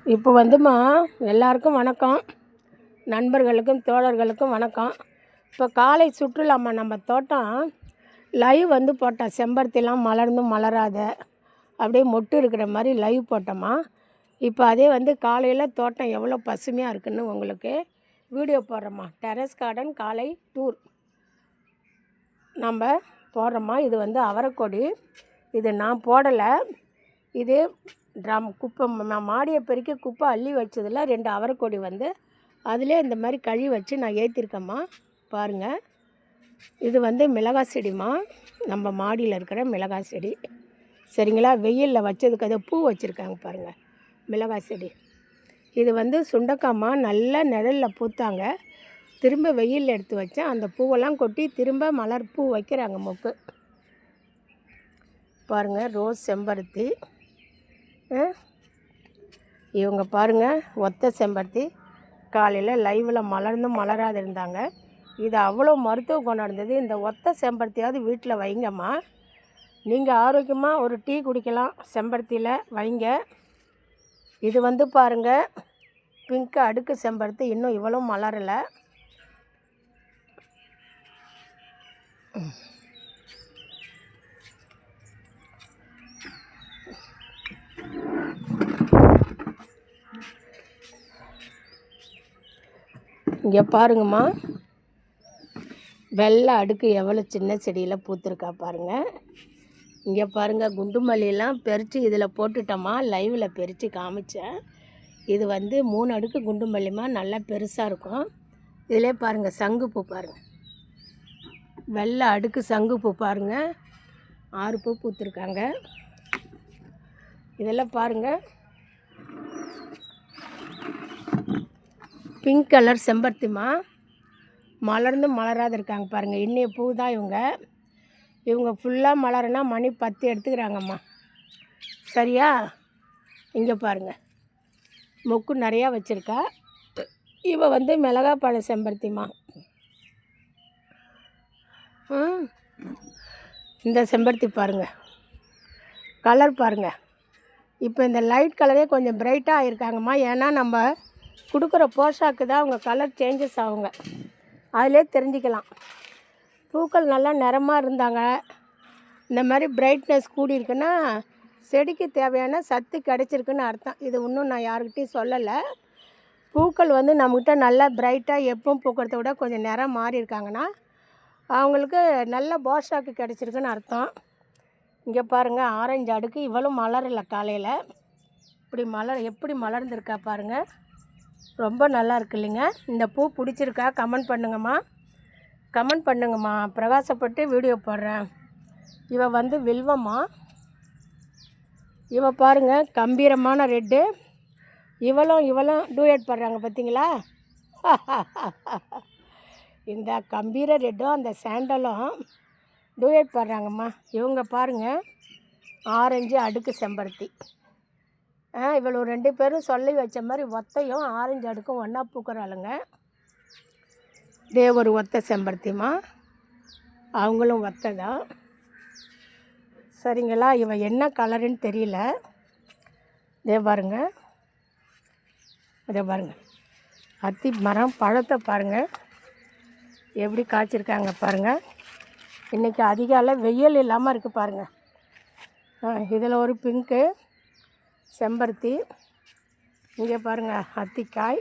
இப்போ வந்துமா எல்லாருக்கும் வணக்கம், நண்பர்களுக்கும் தோழர்களுக்கும் வணக்கம். இப்போ காலை சுற்றுலாமா நம்ம தோட்டம் லைவ் வந்து போட்டோம். செம்பருத்திலாம் மலர்ந்தும் மலராத அப்படியே மொட்டு இருக்கிற மாதிரி லைவ் போட்டோமா. இப்போ அதே வந்து காலையில் தோட்டம் எவ்வளோ பசுமையாக இருக்குதுன்னு உங்களுக்கு வீடியோ போடுறோம்மா. டெரஸ் கார்டன் காலை டூர் நம்ம போடுறோம்மா. இது வந்து அவரைக்கொடி, இது நான் போடலை. இது குப்பை மாடியை பெருக்கி குப்பை அள்ளி வச்சதில் 2 அவரைக்கொடி வந்து அதிலே இந்த மாதிரி கழி வச்சு நான் ஏற்றிருக்கேம்மா. பாருங்கள், இது வந்து மிளகாய் செடிம்மா, நம்ம மாடியில் இருக்கிற மிளகாய் செடி. சரிங்களா, வெயிலில் வச்சதுக்கு அதை பூ வச்சுருக்காங்க பாருங்கள், மிளகாய் செடி. இது வந்து சுண்டக்காய்மா, நல்லா நிழலில் பூத்தாங்க. திரும்ப வெயிலில் எடுத்து வச்சேன். அந்த பூவெல்லாம் கொட்டி திரும்ப மலர் பூ வைக்கிறாங்க மொக்கு. பாருங்கள், ரோஸ் செம்பருத்தி. இவங்க பாருங்கள், ஒத்த செம்பருத்தி காலையில் லைவில் மலர்ந்தும் மலராது இருந்தாங்க. இது அவ்வளோ மருத்துவ குணம் இருந்தது. இந்த ஒத்த செம்பருத்தியாவது வீட்டில் வைங்கம்மா. நீங்கள் ஆரோக்கியமாக ஒரு டீ குடிக்கலாம், செம்பருத்தியில் வைங்க. இது வந்து பாருங்கள், பிங்க் அடுக்கு செம்பருத்தி, இன்னும் இவ்வளோ மலரலை. இங்கே பாருங்கம்மா, வெள்ளை அடுக்கு எவ்வளோ சின்ன செடியில் பூத்துருக்கா பாருங்கள். இங்கே பாருங்கள், குண்டு மல்லியெல்லாம் பறித்து இதில் போட்டுட்டோம்மா. லைவில் பறித்து காமிச்சேன். இது வந்து 3 அடுக்கு குண்டு மல்லிமா, நல்லா பெருசாக இருக்கும். இதிலே பாருங்கள், சங்குப்பூ பாருங்கள், வெள்ளை அடுக்கு சங்குப்பூ பாருங்கள், 6 பூ பூத்துருக்காங்க. இதெல்லாம் பாருங்கள், பிங்க் கலர் செம்பருத்திமா, மலர்ந்து மலராது இருக்காங்க பாருங்கள். இன்னைய பூ தான் இவங்க ஃபுல்லாக மலருனா மணி 10 எடுத்துக்கிறாங்கம்மா. சரியா, இங்கே பாருங்கள், மொக்கு நிறையா வச்சுருக்கா. இவ வந்து மிளகாய் பழ செம்பருத்திமா. இந்த செம்பருத்தி பாருங்கள், கலர் பாருங்கள். இப்போ இந்த லைட் கலரே கொஞ்சம் பிரைட்டாக ஆகிருக்காங்கம்மா. ஏன்னா நம்ம கொடுக்குற போஷாக்கு தான் அவங்க கலர் சேஞ்சஸ் ஆகுங்க, அதிலே தெரிஞ்சுக்கலாம். பூக்கள் நல்லா நிறமாக இருந்தாங்க, இந்த மாதிரி பிரைட்னஸ் கூடியிருக்குன்னா செடிக்கு தேவையான சத்து கிடச்சிருக்குன்னு அர்த்தம். இது இன்னும் நான் யாருக்கிட்டையும் சொல்லலை. பூக்கள் வந்து நம்மக்கிட்ட நல்லா பிரைட்டாக எப்பவும் பூக்கிறத விட கொஞ்சம் நிறம் மாறி இருக்காங்கன்னா அவங்களுக்கு நல்ல போஷாக்கு கிடச்சிருக்குன்னு அர்த்தம். இங்கே பாருங்கள், ஆரஞ்சு அடுக்கு இவ்வளோ மலரலை. காலையில் இப்படி எப்படி மலர்ந்துருக்கா பாருங்கள், ரொம்ப நல்லா இருக்கு இல்லைங்க. இந்த பூ பிடிச்சிருக்கா கமெண்ட் பண்ணுங்கம்மா, கமெண்ட் பண்ணுங்கம்மா. பிரகாசப்பட்டு வீடியோ போடுறேன். இவ வந்து வில்வம்மா. இவ பாருங்கள், கம்பீரமான ரெட்டு. இவளும் டூயட் பாடுறாங்க பார்த்தீங்களா. இந்த கம்பீர ரெட்டும் அந்த சாண்டலும் டூயட் பாடுறாங்கம்மா. இவங்க பாருங்கள், ஆரஞ்சு அடுக்கு செம்பருத்தி. இவ்வளோ 2 பேரும் சொல்லி வச்ச மாதிரி ஒத்தையும் ஆரஞ்சு அடுக்கும் ஒன்றா பூக்கிறாளுங்க. இதே ஒரு ஒத்த செம்பருத்திமா, அவங்களும் ஒத்தை தான். சரிங்களா, இவன் என்ன கலருன்னு தெரியல. இதே பாருங்கள், அத்தி மரம் பழத்தை பாருங்கள் எப்படி காய்ச்சிருக்காங்க பாருங்கள். இன்றைக்கி அதிகாலை வெயில் இல்லாமல் இருக்குது பாருங்கள். இதில் ஒரு பிங்க்கு செம்பருத்தி. இங்கே பாருங்கள், அத்திக்காய்.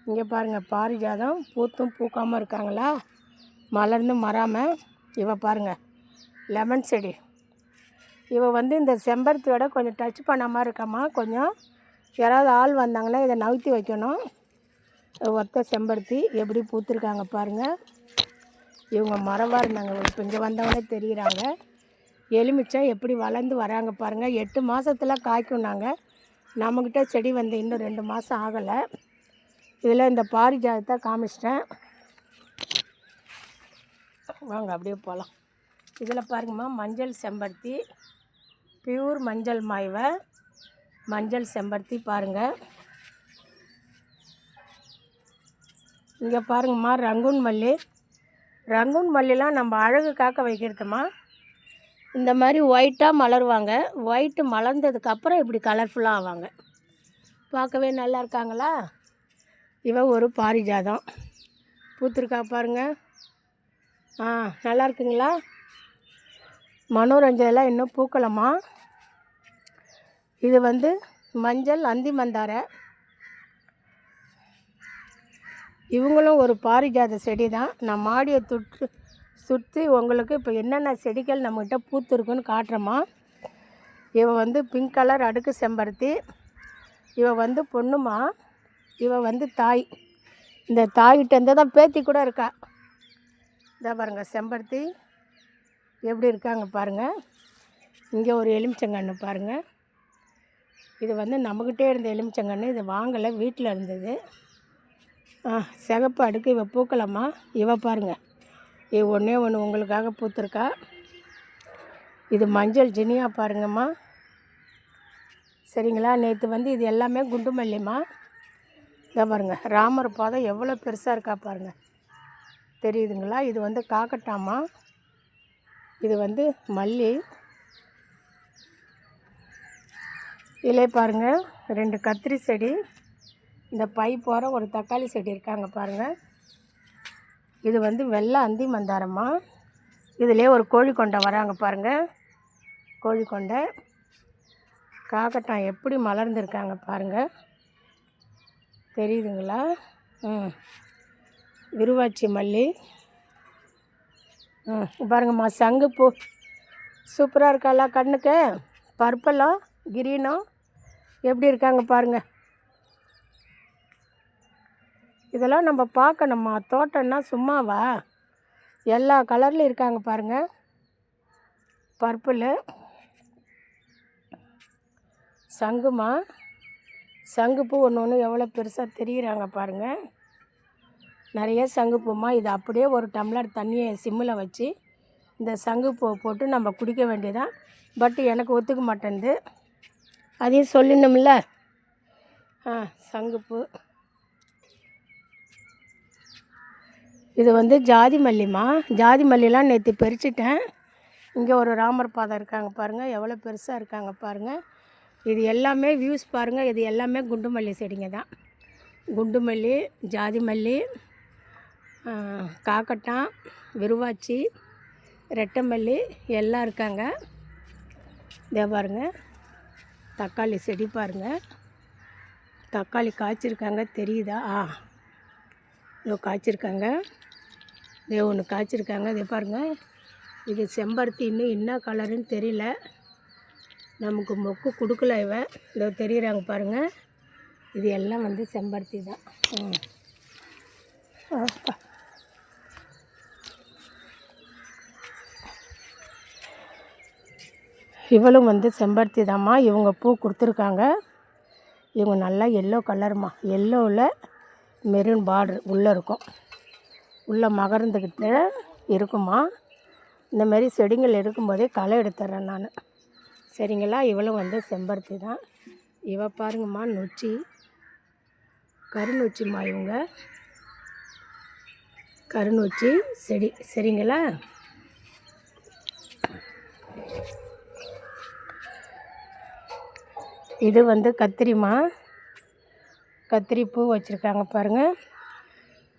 இங்கே பாருங்கள், பாரிஜாதம் பூத்தும் பூக்காமல் இருக்காங்களா, மலர்ந்து மறாமல். இவ பாருங்கள், லெமன் செடி. இவ வந்து இந்த செம்பருத்தியோட கொஞ்சம் டச் பண்ண மாதிரி இருக்காம்மா. கொஞ்சம் யாராவது ஆள் வந்தாங்கன்னா இதை நவுத்தி வைக்கணும். ஒத்த செம்பருத்தி எப்படி பூத்துருக்காங்க பாருங்கள். இவங்க மரமாக இருந்தாங்க, இப்போ இங்கே வந்தவங்களே தெரிகிறாங்க. எலுமிச்சம் எப்படி வளர்ந்து வராங்க பாருங்கள். 8 மாதத்தில் காய்க்கும்னாங்க. நம்மக்கிட்ட செடி வந்து இன்னும் 2 மாதம் ஆகலை. இதில் இந்த பாரிஜாதத்தை காமிச்சிட்டேன். வாங்க அப்படியே போகலாம். இதில் பாருங்கம்மா, மஞ்சள் செம்பருத்தி, பியூர் மஞ்சள் மாய்வை மஞ்சள் செம்பருத்தி பாருங்கள். இங்கே பாருங்கம்மா, ரங்கூன் மல்லிலாம் நம்ம அழகு காக்க வைக்கிறதுமா. இந்த மாதிரி ஒயிட்டாக மலருவாங்க. ஒயிட்டு மலர்ந்ததுக்கப்புறம் இப்படி கலர்ஃபுல்லாக ஆவாங்க. பார்க்கவே நல்லா இருக்காங்களா? இவ ஒரு பாரிஜாதம் பூத்துருக்கா பாருங்கள். நல்லா இருக்குங்களா? மனோரஞ்செல்லாம் இன்னும் பூக்கலம்மா. இது வந்து மஞ்சள் அந்தி மந்தாரை. இவங்களும் ஒரு பாரிஜாத செடி தான். நான் மாடியை சுற்றி உங்களுக்கு இப்போ என்னென்ன செடிகள் நம்மக்கிட்ட பூத்துருக்குன்னு காட்டுறோமா. இவ வந்து பிங்க் கலர் அடுக்கு செம்பருத்தி. இவ வந்து பொண்ணுமா. இவ வந்து தாய். இந்த தாய்கிட்டேருந்து தான் பேத்தி கூட இருக்கா. இதை பாருங்கள், செம்பருத்தி எப்படி இருக்காங்க பாருங்கள். இங்கே ஒரு எலுமிச்சங்கன்று பாருங்கள். இது வந்து நம்மக்கிட்டே இருந்த எலுமிச்சங்கன்று. இது வாங்கலை, வீட்டில் இருந்தது. சிகப்பு அடுக்கு இவ பூக்கலம்மா. இவ பாருங்கள், இது ஒன்றே ஒன்று உங்களுக்காக பூத்துருக்கா. இது மஞ்சள் ஜினியா பாருங்கம்மா. சரிங்களா? நேற்று வந்து இது எல்லாமே குண்டு மல்லிம்மா. இதை பாருங்கள், ராமர் பாதம் எவ்வளோ பெருசாக இருக்கா பாருங்கள், தெரியுதுங்களா? இது வந்து காக்கட்டாமா. இது வந்து மல்லி. இதிலே பாருங்கள் 2 கத்திரி செடி. இந்த பை போகிற ஒரு தக்காளி செடி இருக்காங்க பாருங்கள். இது வந்து வெள்ளை அந்தி மந்தாரம்மா. இதிலே ஒரு கோழிக்கொண்டை வராங்க பாருங்கள். கோழிக்கொண்டை காக்கட்டான் எப்படி மலர்ந்துருக்காங்க பாருங்கள், தெரியுதுங்களா? விருவாச்சி மல்லி பாருங்கம்மா. சங்குப்பூ சூப்பராக இருக்கால கண்ணுக்கு. பர்பிளும் கிரீனும் எப்படி இருக்காங்க பாருங்கள். இதெல்லாம் நம்ம பார்க்கணும்மா. தோட்டம்னா சும்மாவா? எல்லா கலர்லையும் இருக்காங்க பாருங்கள். பர்பிள் சங்குமா. சங்குப்பூ ஒன்று எவ்வளோ பெருசாக தெரியுறாங்க பாருங்கள். நிறைய சங்குப்பூமா. இது அப்படியே ஒரு டம்ளர் தண்ணியை சிம்மில் வச்சு இந்த சங்குப்பூவை போட்டு நம்ம குடிக்க வேண்டியதான். பட் எனக்கு ஒத்துக்க மாட்டேன்து, அதையும் சொல்லணும்ல. சங்குப்பூ. இது வந்து ஜாதி மல்லிம்மா. ஜாதி மல்லிலாம் நேற்று பறிச்சிட்டேன். இங்கே ஒரு ராமர் பாதம் இருக்காங்க பாருங்கள், எவ்வளோ பெருசாக இருக்காங்க பாருங்கள். இது எல்லாமே வியூஸ் பாருங்கள். இது எல்லாமே குண்டு மல்லி செடிங்க தான். குண்டு மல்லி, ஜாதி மல்லி, காக்கட்டான், விருவாச்சி, ரெட்டை மல்லி எல்லாம் இருக்காங்க. இதே பாருங்கள், தக்காளி செடி பாருங்கள். தக்காளி காய்ச்சிருக்காங்க, தெரியுதா? இதோ காய்ச்சிருக்காங்க. இதே ஒன்று காய்ச்சிருக்காங்க. இதே பாருங்கள். இது செம்பருத்தி. இன்னும் என்ன கலருன்னு தெரியல, நமக்கு மொக்கு கொடுக்கல இவ. இதோ தெரியுறாங்க பாருங்கள். இது எல்லாம் வந்து செம்பருத்தி தான். இவளும் வந்து செம்பருத்தி தாம்மா. இவங்க பூ கொடுத்துருக்காங்க. இவங்க நல்லா எல்லோ கலருமா. எல்லோவில் மெரூன் பார்டர் உள்ளே இருக்கும். உள்ளே மகர்ந்துக்கிட்டு இருக்குமா. இந்தமாரி செடிகள் இருக்கும்போதே களை எடுத்துட்றேன் நான். சரிங்களா? இவளும் வந்து செம்பருத்தி தான். இவ பாருங்கம்மா, நொச்சி, கருநொச்சிம்மா. இவங்க கருநொச்சி செடி. சரிங்களா? இது வந்து கத்திரிமா. கத்திரி பூ வச்சுருக்காங்க பாருங்கள்.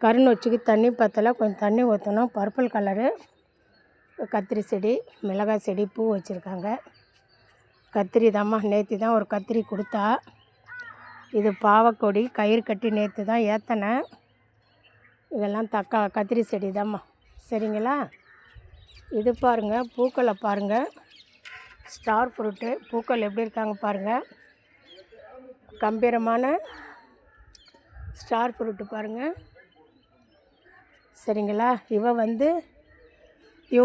கருநொச்சிக்கு தண்ணி பற்றலை, கொஞ்சம் தண்ணி ஊற்றணும். பர்பிள் கலரு கத்திரி செடி, மிளகாய் செடி, பூ வச்சுருக்காங்க. கத்திரி தாம்மா. நேற்று தான் ஒரு கத்திரி கொடுத்தா. இது பாவக்கொடி, கயிறு கட்டி நேற்று தான் ஏற்றினேன். இதெல்லாம் கத்திரி செடி தாம்மா. சரிங்களா? இது பாருங்கள், பூக்களை பாருங்கள். ஸ்டார் ஃப்ரூட்டு பூக்கள் எப்படி இருக்காங்க பாருங்கள். கம்பீரமான ஸ்டார் ஃப்ரூட்டு பாருங்கள். சரிங்களா? இவ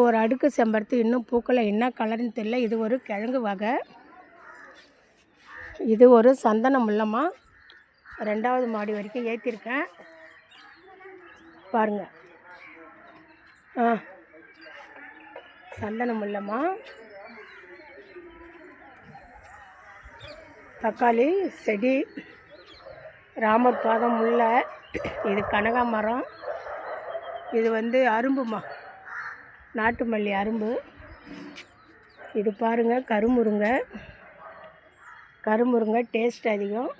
ஒரு அடுக்கு செம்பருத்தி. இன்னும் பூக்களை என்ன கலர்னு தெரியல. இது ஒரு கிழங்கு வகை. இது ஒரு சந்தன முல்லைம்மா. 2வது மாடி வரைக்கும் ஏற்றிருக்கேன் பாருங்கள். சந்தன முல்லைம்மா. தக்காளி செடி, ராமர் பாதம், முல்லை. இது கனகாமரம். இது வந்து அரும்புமா, நாட்டு மல்லி அரும்பு. இது பாருங்கள், கருமுருங்கை. கருமுருங்கை டேஸ்ட் அதிகம்.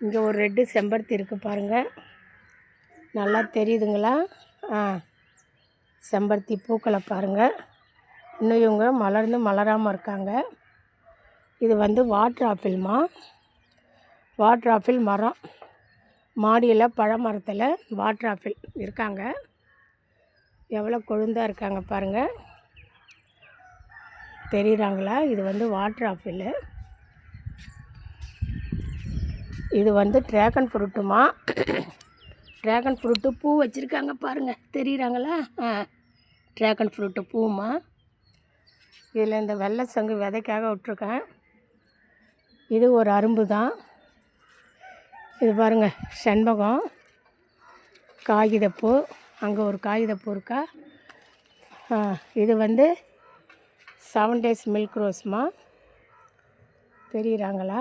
இங்கே ஒரு ரெட்டு செம்பருத்தி இருக்குது பாருங்கள், நல்லா தெரியுதுங்களா? செம்பருத்தி பூக்களை பாருங்கள். இன்னும் இவங்க மலர்ந்து மலராமல் இருக்காங்க. இது வந்து வாட்டர் ஆப்பிள்மா, வாட்டர் ஆப்பிள் மரம். மாடியில் பழமரத்தில் வாட்டர் ஆப்பிள் இருக்காங்க. எவ்வளோ கொழுந்தாக இருக்காங்க பாருங்கள், தெரியுறாங்களா? இது வந்து வாட்டர் ஆப்பிள். இது வந்து ட்ராகன் ஃப்ரூட்டுமா. ட்ராகன் ஃப்ரூட்டு பூ வச்சுருக்காங்க பாருங்கள், தெரியுறாங்களா? ட்ராகன் ஃப்ரூட்டு பூமா. இதில் இந்த வெள்ளை சங்கு விதைக்காக விட்ருக்கேன். இது ஒரு அரும்பு தான். இது பாருங்கள், செண்பகம், காகிதப்பூ. அங்கே ஒரு காகிதப்பூ இருக்கா. இது வந்து 7 days மில்க் ரோஸ்மா, தெரியுறாங்களா?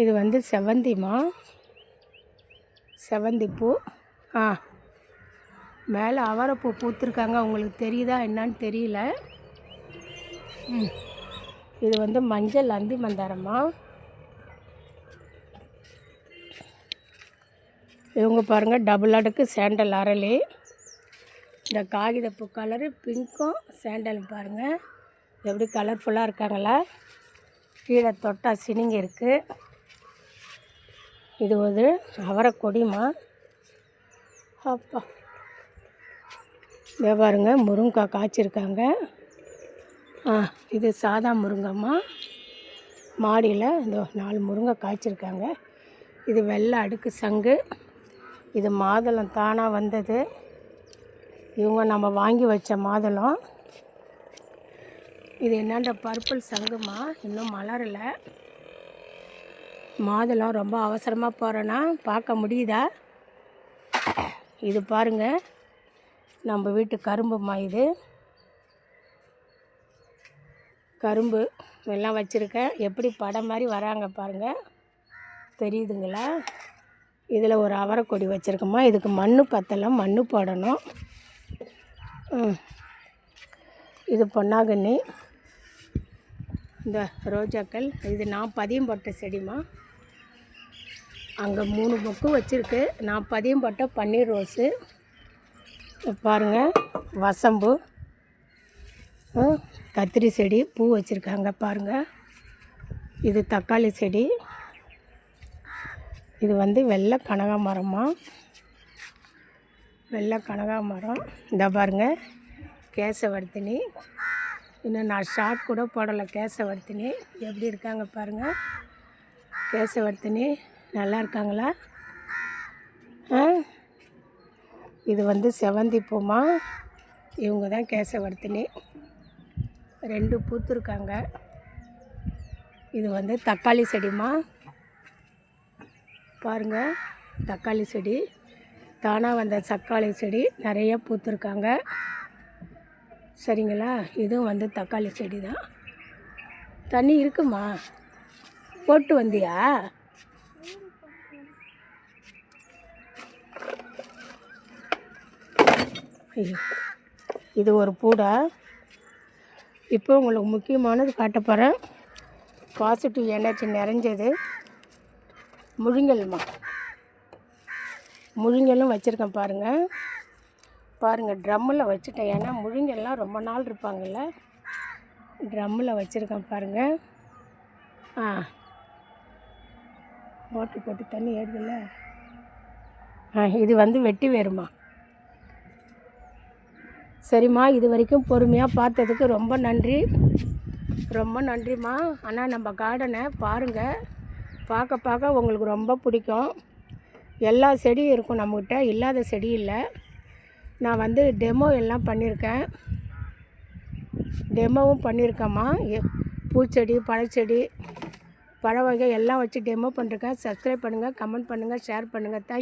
இது வந்து செவந்திமா, செவந்திப்பூ. மேலே அவரைப்பூ பூத்துருக்காங்க, உங்களுக்கு தெரியுதா என்னன்னு தெரியல. இது வந்து மஞ்சள் அந்தி மந்தாரம்மா. இவங்க பாருங்கள், டபுள் அடுக்கு சாண்டல் அரளி. இந்த காகிதப்பூ கலரு பிங்க்கும் சாண்டலும் பாருங்கள் எப்படி கலர்ஃபுல்லாக இருக்காங்களா? கீழே தொட்டா சினிங்கி இருக்குது. இது ஒரு அவரை கொடிமா. அப்பா, இதை பாருங்கள், முருங்கைக்காய் காய்ச்சிருக்காங்க. இது சாதா முருங்கைம்மா. மாடியில் இந்த 4 முருங்கை காய்ச்சிருக்காங்க. இது வெள்ளை அடுக்கு சங்கு. இது மாதுளம் தானாக வந்தது, இவங்க நம்ம வாங்கி வச்ச மாதுளம். இது என்னென்ற பர்பிள் சங்குமா, இன்னும் மலரலை. மாதுளம் ரொம்ப அவசரமாக போகிறேன்னா பார்க்க முடியுதா? இது பாருங்கள், நம்ம வீட்டு கரும்புமா. இது கரும்பு எல்லாம் வச்சுருக்கேன். எப்படி படம் மாதிரி வராங்க பாருங்கள், தெரியுதுங்களா? இதில் ஒரு அவரைக்கொடி வச்சுருக்கோமா. இதுக்கு மண் பத்தலை, மண் போடணும். இது பொன்னாங்கண்ணி. இந்த ரோஜாக்கள் இது நான் பதியம் போட்ட செடிமா. அங்கே 3 மொக்கு வச்சுருக்கு, நான் பதியம் போட்ட பன்னீர் ரோஸு. பாருங்கள், வசம்பு, கத்திரி செடி பூ வச்சுருக்காங்க பாருங்கள். இது தக்காளி செடி. இது வந்து வெள்ளை கனகாமரம்மா, வெள்ளை கனகாமரம். இந்த பாருங்கள், கேசவர்த்தினி. இன்னும் நான் ஷார்ட் கூட போடலை. கேசவர்த்தினி எப்படி இருக்காங்க பாருங்கள். கேசவர்த்தினி நல்லா இருக்காங்களா? இது வந்து செவந்தி பூமா. இவங்க தான் கேசவர்த்தினி, 2 பூத்துருக்காங்க. இது வந்து தக்காளி செடிமா. பாருங்கள், தக்காளி செடி தானாக வந்த தக்காளி செடி நிறைய பூத்துருக்காங்க. சரிங்களா? இதுவும் வந்து தக்காளி செடி தான். தண்ணி இருக்குமா? போட்டு வந்தியா? இது ஒரு பூடா. இப்போ உங்களுக்கு முக்கியமானது காட்ட போகிறேன். Positive energy நிறைஞ்சது முழுங்கல்மா. முழுங்கலும் வச்சுருக்கேன் பாருங்கள். பாருங்கள், ட்ரம்மில் வச்சுட்டேன். ஏன்னா முழுங்கெல்லாம் ரொம்ப நாள் இருப்பாங்கள்ல. ட்ரம்மில் வச்சுருக்கேன் பாருங்கள். மோட்ரு போட்டு தண்ணி ஏறுதில்ல. இது வந்து வெட்டி வேறுமா. சரிம்மா, இது வரைக்கும் பொறுமையாக பார்த்ததுக்கு ரொம்ப நன்றி, ரொம்ப நன்றிம்மா. ஆனால் நம்ம கார்டனை பாருங்கள், பார்க்க பார்க்க உங்களுக்கு ரொம்ப பிடிக்கும். எல்லா செடியும் இருக்கும் நம்மக்கிட்ட, இல்லாத செடி இல்லை. நான் வந்து டெமோ எல்லாம் பண்ணியிருக்கேன், டெமோவும் பண்ணியிருக்கேம்மா. பூச்செடி, பழச்செடி, பழ வகை எல்லாம் வச்சு டெமோ பண்ணிருக்கேன். சப்ஸ்கிரைப் பண்ணுங்கள், கமெண்ட் பண்ணுங்கள், ஷேர் பண்ணுங்கள். தேங்க்யூ.